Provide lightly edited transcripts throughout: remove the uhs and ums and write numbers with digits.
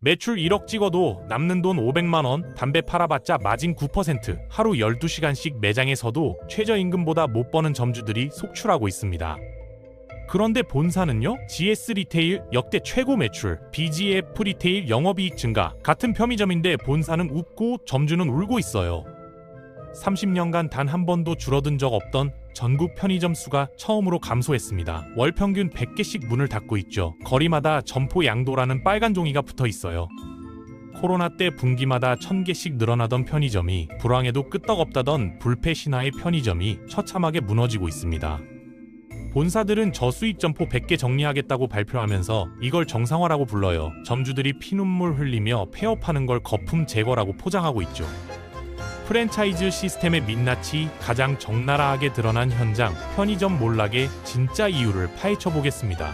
매출 1억 찍어도 남는 돈 500만 원, 담배 팔아봤자 마진 9%, 하루 12시간씩 매장에 서도 최저임금보다 못 버는 점주들이 속출하고 있습니다. 그런데 본사는요? GS 리테일 역대 최고 매출, BGF 리테일 영업이익 증가, 같은 편의점인데 본사는 웃고 점주는 울고 있어요. 30년간 단 한 번도 줄어든 적 없던 전국 편의점 수가 처음으로 감소했습니다. 월 평균 100개씩 문을 닫고 있죠. 거리마다 점포 양도라는 빨간 종이가 붙어 있어요. 코로나 때 분기마다 1000개씩 늘어나던 편의점이 불황에도 끄떡없다던 불패 신화의 편의점이 처참하게 무너지고 있습니다. 본사들은 저수익 점포 100개 정리하겠다고 발표하면서 이걸 정상화라고 불러요. 점주들이 피눈물 흘리며 폐업하는 걸 거품 제거라고 포장하고 있죠. 프랜차이즈 시스템의 민낯이 가장 적나라하게 드러난 현장, 편의점 몰락의 진짜 이유를 파헤쳐 보겠습니다.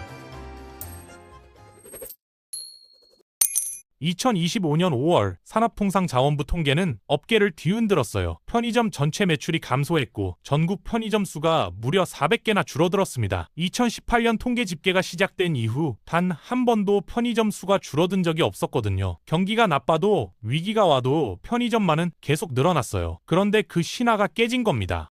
2025년 5월 산업통상자원부 통계는 업계를 뒤흔들었어요. 편의점 전체 매출이 감소했고 전국 편의점 수가 무려 400개나 줄어들었습니다. 2018년 통계 집계가 시작된 이후 단 한 번도 편의점 수가 줄어든 적이 없었거든요. 경기가 나빠도 위기가 와도 편의점만은 계속 늘어났어요. 그런데 그 신화가 깨진 겁니다.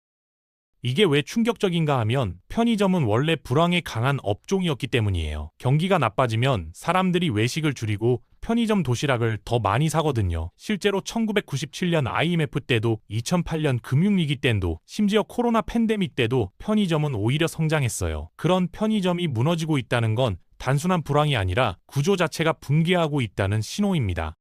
이게 왜 충격적인가 하면 편의점은 원래 불황에 강한 업종이었기 때문이에요. 경기가 나빠지면 사람들이 외식을 줄이고 편의점 도시락을 더 많이 사거든요. 실제로 1997년 IMF 때도 2008년 금융위기 때도 심지어 코로나 팬데믹 때도 편의점은 오히려 성장했어요. 그런 편의점이 무너지고 있다는 건 단순한 불황이 아니라 구조 자체가 붕괴하고 있다는 신호입니다.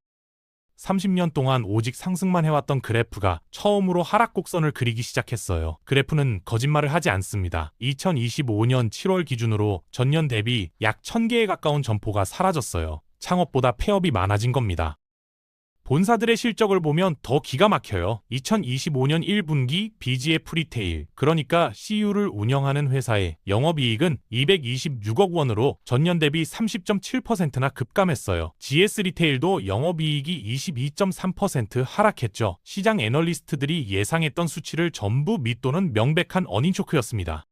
30년 동안 오직 상승만 해왔던 그래프가 처음으로 하락 곡선을 그리기 시작했어요. 그래프는 거짓말을 하지 않습니다. 2025년 7월 기준으로 전년 대비 약 1000개에 가까운 점포가 사라졌어요. 창업보다 폐업이 많아진 겁니다. 본사들의 실적을 보면 더 기가 막혀요. 2025년 1분기 BGF 리테일, 그러니까 CU를 운영하는 회사의 영업이익은 226억 원으로 전년 대비 30.7%나 급감했어요. GS 리테일도 영업이익이 22.3% 하락했죠. 시장 애널리스트들이 예상했던 수치를 전부 밑도는 명백한 어닝초크였습니다.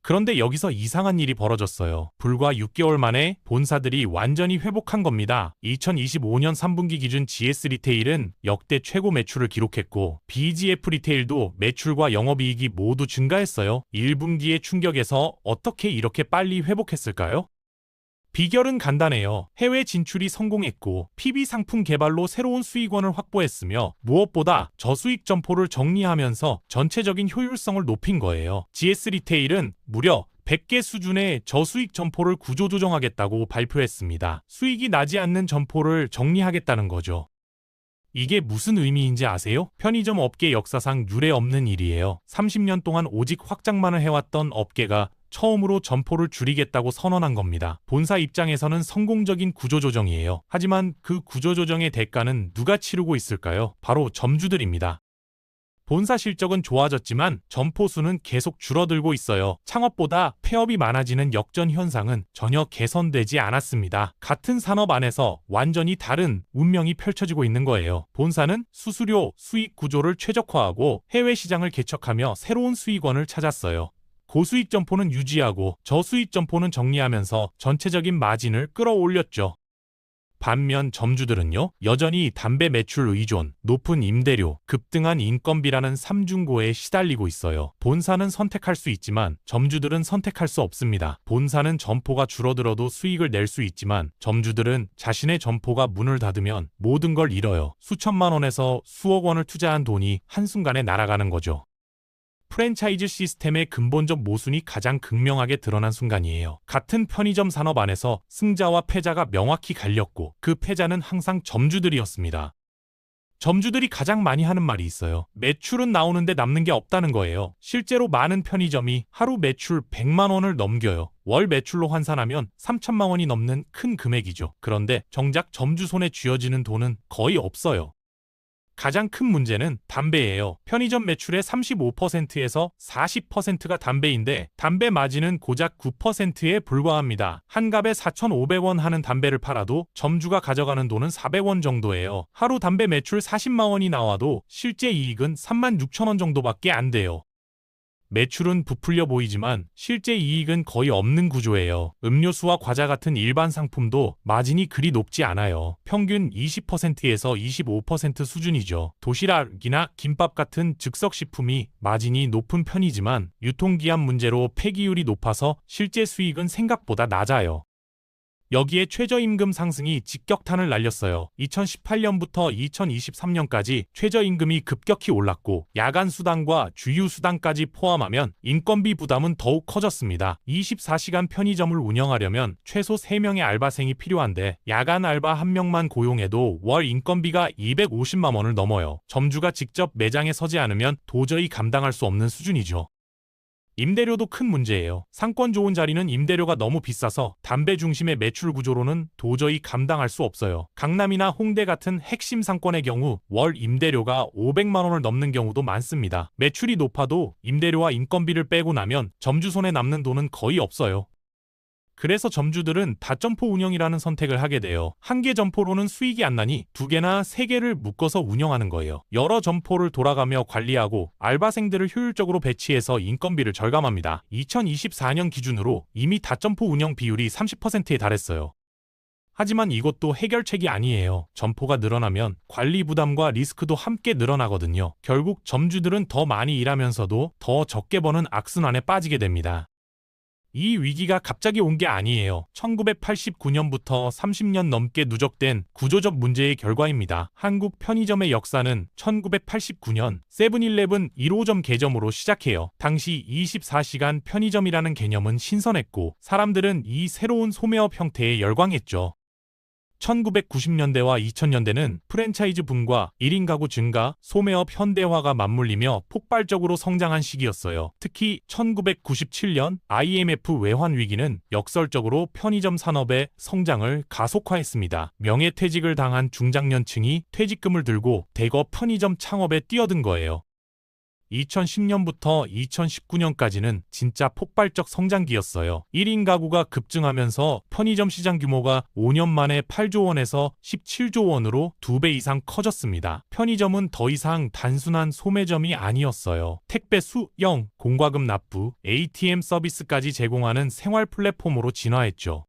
그런데 여기서 이상한 일이 벌어졌어요. 불과 6개월 만에 본사들이 완전히 회복한 겁니다. 2025년 3분기 기준 GS 리테일은 역대 최고 매출을 기록했고 BGF 리테일도 매출과 영업이익이 모두 증가했어요. 1분기의 충격에서 어떻게 이렇게 빨리 회복했을까요? 비결은 간단해요. 해외 진출이 성공했고 PB 상품 개발로 새로운 수익원을 확보했으며 무엇보다 저수익 점포를 정리하면서 전체적인 효율성을 높인 거예요. GS 리테일은 무려 100개 수준의 저수익 점포를 구조조정하겠다고 발표했습니다. 수익이 나지 않는 점포를 정리하겠다는 거죠. 이게 무슨 의미인지 아세요? 편의점 업계 역사상 유례 없는 일이에요. 30년 동안 오직 확장만을 해왔던 업계가 처음으로 점포를 줄이겠다고 선언한 겁니다. 본사 입장에서는 성공적인 구조조정이에요. 하지만 그 구조조정의 대가는 누가 치르고 있을까요? 바로 점주들입니다. 본사 실적은 좋아졌지만 점포 수는 계속 줄어들고 있어요. 창업보다 폐업이 많아지는 역전 현상은 전혀 개선되지 않았습니다. 같은 산업 안에서 완전히 다른 운명이 펼쳐지고 있는 거예요. 본사는 수수료, 수익 구조를 최적화하고 해외 시장을 개척하며 새로운 수익원을 찾았어요. 고수익 점포는 유지하고 저수익 점포는 정리하면서 전체적인 마진을 끌어올렸죠. 반면 점주들은요, 여전히 담배 매출 의존, 높은 임대료, 급등한 인건비라는 삼중고에 시달리고 있어요. 본사는 선택할 수 있지만 점주들은 선택할 수 없습니다. 본사는 점포가 줄어들어도 수익을 낼 수 있지만 점주들은 자신의 점포가 문을 닫으면 모든 걸 잃어요. 수천만 원에서 수억 원을 투자한 돈이 한순간에 날아가는 거죠. 프랜차이즈 시스템의 근본적 모순이 가장 극명하게 드러난 순간이에요. 같은 편의점 산업 안에서 승자와 패자가 명확히 갈렸고 그 패자는 항상 점주들이었습니다. 점주들이 가장 많이 하는 말이 있어요. 매출은 나오는데 남는 게 없다는 거예요. 실제로 많은 편의점이 하루 매출 100만 원을 넘겨요. 월 매출로 환산하면 3천만 원이 넘는 큰 금액이죠. 그런데 정작 점주 손에 쥐어지는 돈은 거의 없어요. 가장 큰 문제는 담배예요. 편의점 매출의 35%에서 40%가 담배인데 담배 마진은 고작 9%에 불과합니다. 한 갑에 4,500원 하는 담배를 팔아도 점주가 가져가는 돈은 400원 정도예요. 하루 담배 매출 40만 원이 나와도 실제 이익은 36,000원 정도밖에 안 돼요. 매출은 부풀려 보이지만 실제 이익은 거의 없는 구조예요. 음료수와 과자 같은 일반 상품도 마진이 그리 높지 않아요. 평균 20%에서 25% 수준이죠. 도시락이나 김밥 같은 즉석식품이 마진이 높은 편이지만 유통기한 문제로 폐기율이 높아서 실제 수익은 생각보다 낮아요. 여기에 최저임금 상승이 직격탄을 날렸어요. 2018년부터 2023년까지 최저임금이 급격히 올랐고 야간 수당과 주유 수당까지 포함하면 인건비 부담은 더욱 커졌습니다. 24시간 편의점을 운영하려면 최소 3명의 알바생이 필요한데 야간 알바 1명만 고용해도 월 인건비가 250만 원을 넘어요. 점주가 직접 매장에 서지 않으면 도저히 감당할 수 없는 수준이죠. 임대료도 큰 문제예요. 상권 좋은 자리는 임대료가 너무 비싸서 담배 중심의 매출 구조로는 도저히 감당할 수 없어요. 강남이나 홍대 같은 핵심 상권의 경우 월 임대료가 500만 원을 넘는 경우도 많습니다. 매출이 높아도 임대료와 인건비를 빼고 나면 점주 손에 남는 돈은 거의 없어요. 그래서 점주들은 다점포 운영이라는 선택을 하게 돼요. 한 개 점포로는 수익이 안 나니 2개나 3개를 묶어서 운영하는 거예요. 여러 점포를 돌아가며 관리하고 알바생들을 효율적으로 배치해서 인건비를 절감합니다. 2024년 기준으로 이미 다점포 운영 비율이 30%에 달했어요. 하지만 이것도 해결책이 아니에요. 점포가 늘어나면 관리 부담과 리스크도 함께 늘어나거든요. 결국 점주들은 더 많이 일하면서도 더 적게 버는 악순환에 빠지게 됩니다. 이 위기가 갑자기 온 게 아니에요. 1989년부터 30년 넘게 누적된 구조적 문제의 결과입니다. 한국 편의점의 역사는 1989년 세븐일레븐 1호점 개점으로 시작해요. 당시 24시간 편의점이라는 개념은 신선했고 사람들은 이 새로운 소매업 형태에 열광했죠. 1990년대와 2000년대는 프랜차이즈 붐과 1인 가구 증가, 소매업 현대화가 맞물리며 폭발적으로 성장한 시기였어요. 특히 1997년 IMF 외환 위기는 역설적으로 편의점 산업의 성장을 가속화했습니다. 명예퇴직을 당한 중장년층이 퇴직금을 들고 대거 편의점 창업에 뛰어든 거예요. 2010년부터 2019년까지는 진짜 폭발적 성장기였어요. 1인 가구가 급증하면서 편의점 시장 규모가 5년 만에 8조 원에서 17조 원으로 2배 이상 커졌습니다. 편의점은 더 이상 단순한 소매점이 아니었어요. 택배 수령, 공과금 납부, ATM 서비스까지 제공하는 생활 플랫폼으로 진화했죠.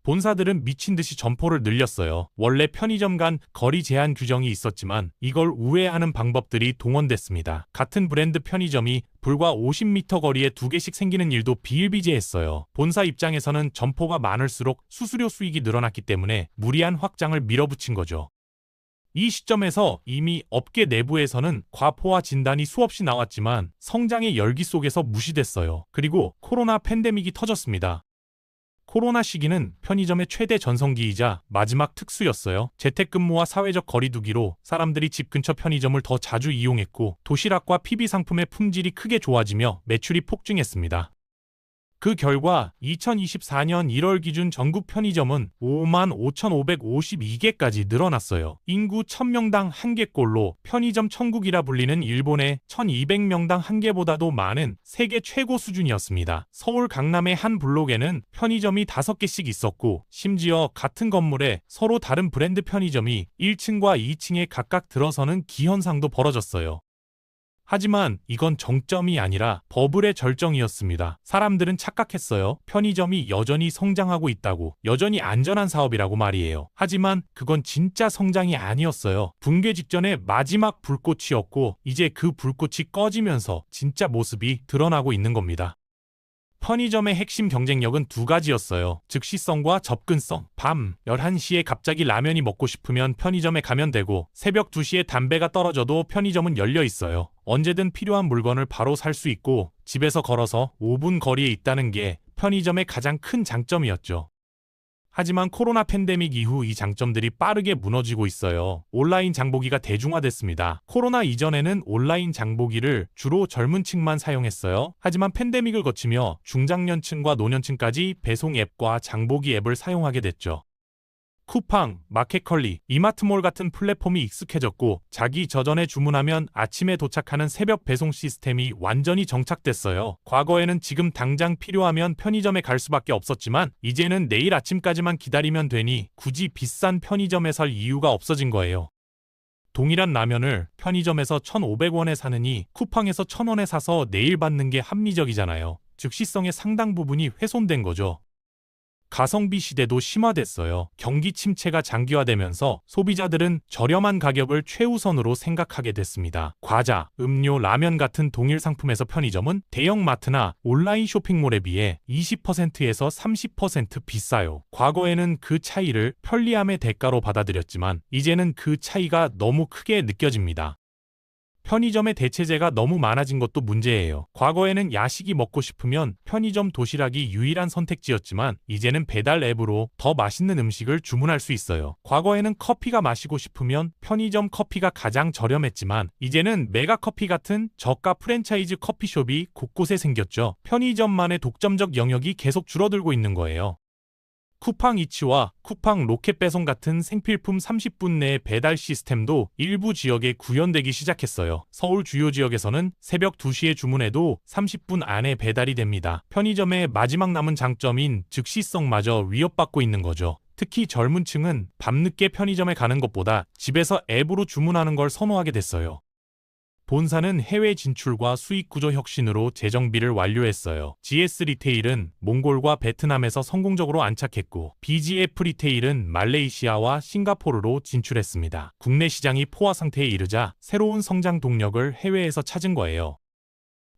본사들은 미친 듯이 점포를 늘렸어요. 원래 편의점 간 거리 제한 규정이 있었지만 이걸 우회하는 방법들이 동원됐습니다. 같은 브랜드 편의점이 불과 50m 거리에 2개씩 생기는 일도 비일비재했어요. 본사 입장에서는 점포가 많을수록 수수료 수익이 늘어났기 때문에 무리한 확장을 밀어붙인 거죠. 이 시점에서 이미 업계 내부에서는 과포화 진단이 수없이 나왔지만 성장의 열기 속에서 무시됐어요. 그리고 코로나 팬데믹이 터졌습니다. 코로나 시기는 편의점의 최대 전성기이자 마지막 특수였어요. 재택근무와 사회적 거리두기로 사람들이 집 근처 편의점을 더 자주 이용했고 도시락과 PB 상품의 품질이 크게 좋아지며 매출이 폭증했습니다. 그 결과 2024년 1월 기준 전국 편의점은 55,552개까지 늘어났어요. 인구 1000명당 1개꼴로 편의점 천국이라 불리는 일본의 1200명당 1개보다도 많은 세계 최고 수준이었습니다. 서울 강남의 한 블록에는 편의점이 5개씩 있었고 심지어 같은 건물에 서로 다른 브랜드 편의점이 1층과 2층에 각각 들어서는 기현상도 벌어졌어요. 하지만 이건 정점이 아니라 버블의 절정이었습니다. 사람들은 착각했어요. 편의점이 여전히 성장하고 있다고, 여전히 안전한 사업이라고 말이에요. 하지만 그건 진짜 성장이 아니었어요. 붕괴 직전의 마지막 불꽃이었고 이제 그 불꽃이 꺼지면서 진짜 모습이 드러나고 있는 겁니다. 편의점의 핵심 경쟁력은 2가지였어요. 즉시성과 접근성. 밤 11시에 갑자기 라면이 먹고 싶으면 편의점에 가면 되고 새벽 2시에 담배가 떨어져도 편의점은 열려 있어요. 언제든 필요한 물건을 바로 살 수 있고 집에서 걸어서 5분 거리에 있다는 게 편의점의 가장 큰 장점이었죠. 하지만 코로나 팬데믹 이후 이 장점들이 빠르게 무너지고 있어요. 온라인 장보기가 대중화됐습니다. 코로나 이전에는 온라인 장보기를 주로 젊은 층만 사용했어요. 하지만 팬데믹을 거치며 중장년층과 노년층까지 배송 앱과 장보기 앱을 사용하게 됐죠. 쿠팡, 마켓컬리, 이마트몰 같은 플랫폼이 익숙해졌고 자기 저전에 주문하면 아침에 도착하는 새벽 배송 시스템이 완전히 정착됐어요. 과거에는 지금 당장 필요하면 편의점에 갈 수밖에 없었지만 이제는 내일 아침까지만 기다리면 되니 굳이 비싼 편의점에 살 이유가 없어진 거예요. 동일한 라면을 편의점에서 1,500원에 사느니 쿠팡에서 1,000원에 사서 내일 받는 게 합리적이잖아요. 즉시성의 상당 부분이 훼손된 거죠. 가성비 시대도 심화됐어요. 경기 침체가 장기화되면서 소비자들은 저렴한 가격을 최우선으로 생각하게 됐습니다. 과자, 음료, 라면 같은 동일 상품에서 편의점은 대형 마트나 온라인 쇼핑몰에 비해 20%에서 30% 비싸요. 과거에는 그 차이를 편리함의 대가로 받아들였지만 이제는 그 차이가 너무 크게 느껴집니다. 편의점의 대체재가 너무 많아진 것도 문제예요. 과거에는 야식이 먹고 싶으면 편의점 도시락이 유일한 선택지였지만 이제는 배달 앱으로 더 맛있는 음식을 주문할 수 있어요. 과거에는 커피가 마시고 싶으면 편의점 커피가 가장 저렴했지만 이제는 메가커피 같은 저가 프랜차이즈 커피숍이 곳곳에 생겼죠. 편의점만의 독점적 영역이 계속 줄어들고 있는 거예요. 쿠팡 이츠와 쿠팡 로켓 배송 같은 생필품 30분 내 배달 시스템도 일부 지역에 구현되기 시작했어요. 서울 주요 지역에서는 새벽 2시에 주문해도 30분 안에 배달이 됩니다. 편의점의 마지막 남은 장점인 즉시성마저 위협받고 있는 거죠. 특히 젊은 층은 밤늦게 편의점에 가는 것보다 집에서 앱으로 주문하는 걸 선호하게 됐어요. 본사는 해외 진출과 수익 구조 혁신으로 재정비를 완료했어요. GS 리테일은 몽골과 베트남에서 성공적으로 안착했고 BGF 리테일은 말레이시아와 싱가포르로 진출했습니다. 국내 시장이 포화 상태에 이르자 새로운 성장 동력을 해외에서 찾은 거예요.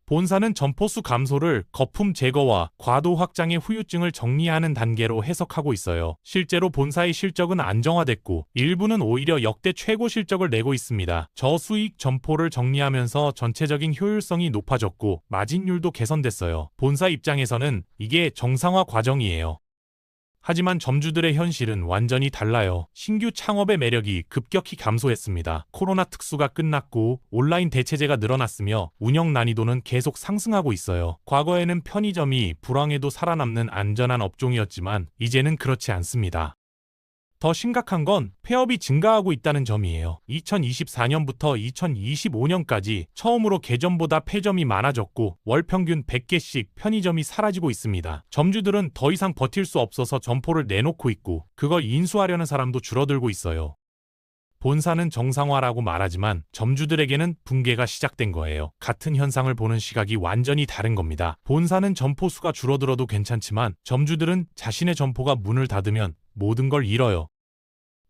본사는 점포수 감소를 거품 제거와 과도 확장의 후유증을 정리하는 단계로 해석하고 있어요. 실제로 본사의 실적은 안정화됐고 일부는 오히려 역대 최고 실적을 내고 있습니다. 저수익 점포를 정리하면서 전체적인 효율성이 높아졌고 마진율도 개선됐어요. 본사 입장에서는 이게 정상화 과정이에요. 하지만 점주들의 현실은 완전히 달라요. 신규 창업의 매력이 급격히 감소했습니다. 코로나 특수가 끝났고 온라인 대체재가 늘어났으며 운영 난이도는 계속 상승하고 있어요. 과거에는 편의점이 불황에도 살아남는 안전한 업종이었지만 이제는 그렇지 않습니다. 더 심각한 건 폐업이 증가하고 있다는 점이에요. 2024년부터 2025년까지 처음으로 개점보다 폐점이 많아졌고 월 평균 100개씩 편의점이 사라지고 있습니다. 점주들은 더 이상 버틸 수 없어서 점포를 내놓고 있고 그걸 인수하려는 사람도 줄어들고 있어요. 본사는 정상화라고 말하지만 점주들에게는 붕괴가 시작된 거예요. 같은 현상을 보는 시각이 완전히 다른 겁니다. 본사는 점포 수가 줄어들어도 괜찮지만 점주들은 자신의 점포가 문을 닫으면 모든 걸 잃어요.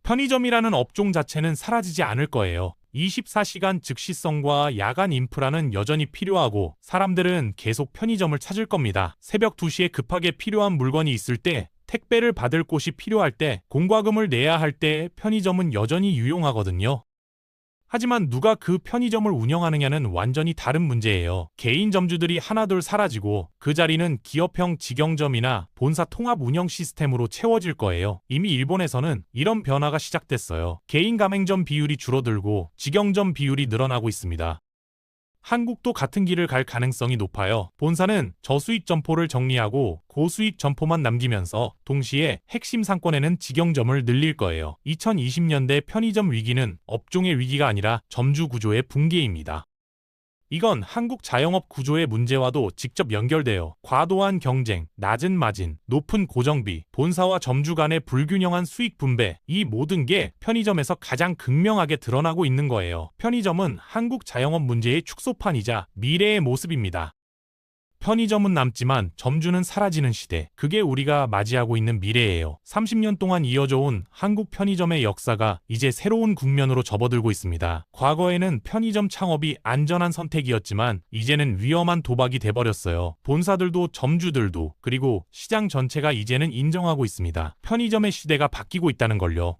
편의점이라는 업종 자체는 사라지지 않을 거예요. 24시간 즉시성과 야간 인프라는 여전히 필요하고 사람들은 계속 편의점을 찾을 겁니다. 새벽 2시에 급하게 필요한 물건이 있을 때, 택배를 받을 곳이 필요할 때, 공과금을 내야 할 때 편의점은 여전히 유용하거든요. 하지만 누가 그 편의점을 운영하느냐는 완전히 다른 문제예요. 개인 점주들이 하나둘 사라지고 그 자리는 기업형 직영점이나 본사 통합 운영 시스템으로 채워질 거예요. 이미 일본에서는 이런 변화가 시작됐어요. 개인 가맹점 비율이 줄어들고 직영점 비율이 늘어나고 있습니다. 한국도 같은 길을 갈 가능성이 높아요. 본사는 저수익 점포를 정리하고 고수익 점포만 남기면서 동시에 핵심 상권에는 직영점을 늘릴 거예요. 2020년대 편의점 위기는 업종의 위기가 아니라 점주 구조의 붕괴입니다. 이건 한국 자영업 구조의 문제와도 직접 연결돼요. 과도한 경쟁, 낮은 마진, 높은 고정비, 본사와 점주 간의 불균형한 수익 분배, 이 모든 게 편의점에서 가장 극명하게 드러나고 있는 거예요. 편의점은 한국 자영업 문제의 축소판이자 미래의 모습입니다. 편의점은 남지만 점주는 사라지는 시대, 그게 우리가 맞이하고 있는 미래예요. 30년 동안 이어져 온 한국 편의점의 역사가 이제 새로운 국면으로 접어들고 있습니다. 과거에는 편의점 창업이 안전한 선택이었지만 이제는 위험한 도박이 돼버렸어요. 본사들도 점주들도 그리고 시장 전체가 이제는 인정하고 있습니다. 편의점의 시대가 바뀌고 있다는 걸요.